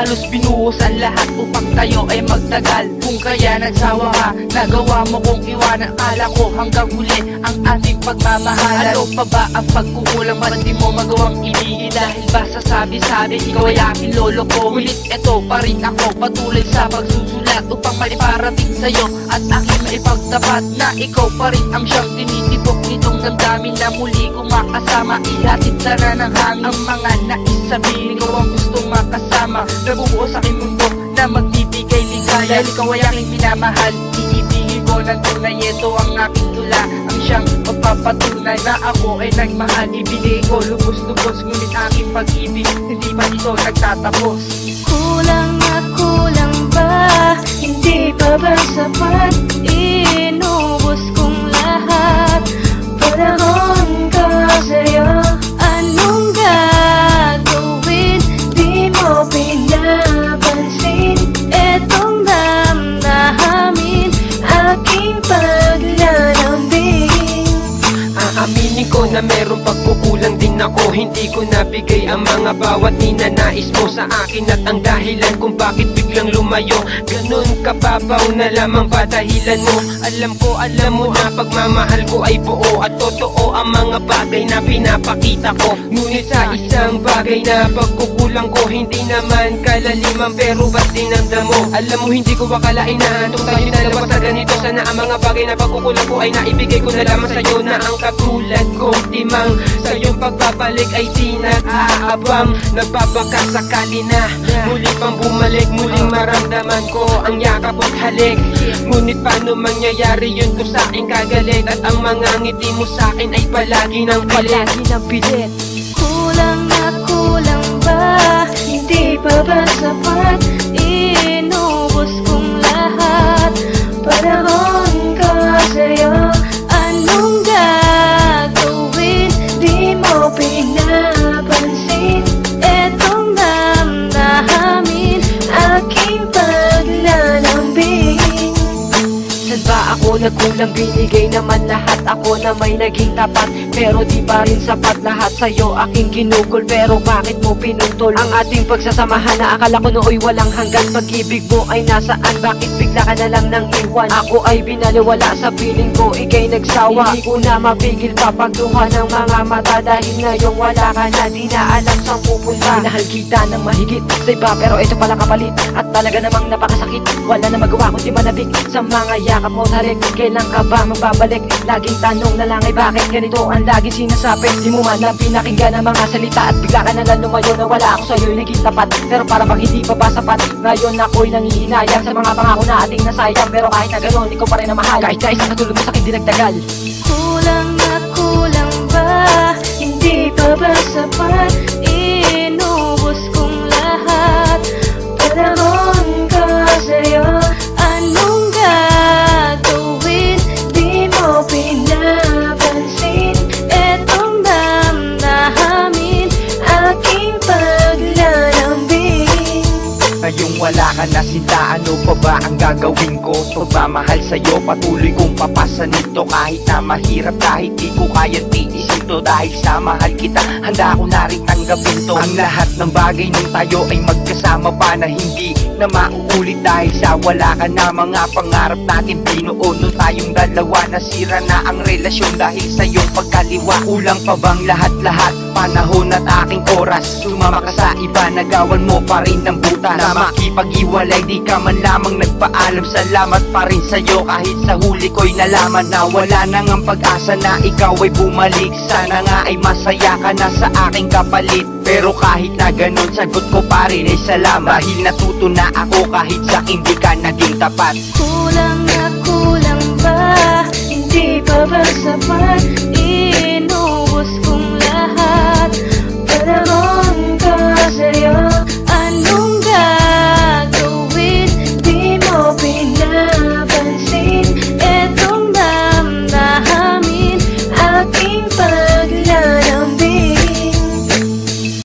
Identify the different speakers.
Speaker 1: halos binuhos ang lahat upang tayo ay magtagal. Kung kaya nagsawa ka, nagawa mo kong iwanan. Akala ko hanggang huli ang ating pagmamahal. Ano pa ba ang pagkukulang, ba't di mo magawang ibigin? Dahil ba sa sabi-sabi, ikaw ay aking lolo ko. Ngunit eto pa rin ako, patuloy sa pagsusulat upang maiparating sa'yo at aking maipagtapat na ikaw pa rin ang siyang tinitibok nitong damdamin na muli kong makasama. Ihatid sana ng hangin ang mga nais sabihin. Ikaw ang gustong makasama, nabubuo sa aking mundo na magbibigay ligaya. Dahil ikaw ay aking minamahal, iibigin ko ng tunay. Ito ang aking tula, ang siyang magpapatunay na ako ay nagmahal. Ibigay ko lubos-lubos, ngunit aking pag-ibig hindi pa ito nagtatapos.
Speaker 2: Kulang na kulang ba? Hindi pa ba sapat? Inubos kong lahat. Panahon ka sa'yo, anong gagawin? Di mo pinapansin etong damdamin, aking paglalambing.
Speaker 3: Aaminin ko na meron pagkukulang din ako. Hindi ko nabigay ang mga bawat ninanais mo sa akin at ang dahilan kung bakit biglang lumayo. Ganun kababaw na lamang ba dahilan mo? Alam mo na pagmamahal ko ay buo at totoo ang mga bagay na pinapakita ko. Ngunit sa isang bagay na pagkukulang ko, hindi naman kalaliman pero ba't dinamdam mo? Alam mo hindi ko akalain na hantong tayo dalawa sa ganito. Sana ang mga bagay na pagkukulang ko ay naibigay ko na lamang sa'yo, na ang katulad ko timang sa iyong pagbabalik ay di nag-aabang. Nagbabaka sakali na muli pang bumalik, muling maramdaman ko ang yakap at halik. Ngunit paano mangyayari yun kung sa akin kagalit at ang mga ngiti mo sa akin ay palagi ng pilit.
Speaker 2: Kulang na kulang ba? Hindi pa ba sapat? Inubos kong lahat. Panahon ka sa'yo, anong gagawin? Di mo pinapansin etong damdamin, aking paglalambing.
Speaker 4: Saan ba ako nagkulang? Binigay naman lahat ako na may naging tapat, pero di pa rin sapat lahat sa'yo aking ginugol. Pero bakit mo pinuntol ang ating pagsasamahan na akala ko nooy walang hanggan? Pag-ibig mo ay nasaan? Bakit bigla ka na lang nang iwan? Ako ay binaliwala sa piling ko, ika'y nagsawa. Hindi ko na mapigil pa pagluha ng mga mata, dahil ngayong wala ka na, di na alam saan pupunta. Minahal kita ng mahigit sa iba, pero ito pala kapalit, at talaga namang napakasakit. Wala na magawa kundi manabik sa mga yakap mo tarik. Kailan ka ba magbabalik? Laging tanong na lang ay bakit ganito ang laging sinasabi? Di mo man lang pinakinggan ang mga salita at bigla ka na lang lumayo na wala ako sa'yo'y naging tapat. Pero para bang hindi pa ba sapat? Ngayon ako'y nangihinayang sa mga pangako na ating nasayang. Pero kahit na gano'n, ikaw pa rin ang mahal. Kahit na isang katulad mo sa'kin di nagtagal.
Speaker 2: Kulang na kulang ba? Hindi pa ba sapat? Inubos kong lahat. Panahon ka sa'yo, anong gagawin? Di mo pinapansin etong damdamin, aking paglalambing.
Speaker 5: Ngayong wala ka na sinta, ano pa ba ang gagawin ko? Pagmamahal sa'yo, patuloy kong papasan nito. Kahit na mahirap, kahit di ko kaya tiisin to. Dahil sa mahal kita, handa ko na rin tanggapin to. Ang lahat ng bagay nung tayo ay magkasama pa na hindi na mauulit. Dahil sa wala ka na, mga pangarap natin binuo nung tayong dalawa. Nasira na ang relasyon dahil sa iyong pagkaliwa. Kulang pa bang lahat-lahat? Panahon at aking oras, sumama ka sa iba, nagawan mo pa rin ng butas. Na makipag-iwalay, di ka man lamang nagpaalam. Salamat pa rin sa'yo kahit sa huli ko'y nalaman na wala nang ang pag-asa na ikaw ay bumalik. Sana nga ay masaya ka na sa aking kapalit. Pero kahit na ganun, sagot ko pa rin ay salamat. Dahil natuto na ako kahit sa hindi ka naging tapat.
Speaker 2: Kulang na kulang ba? Hindi pa ba sapat?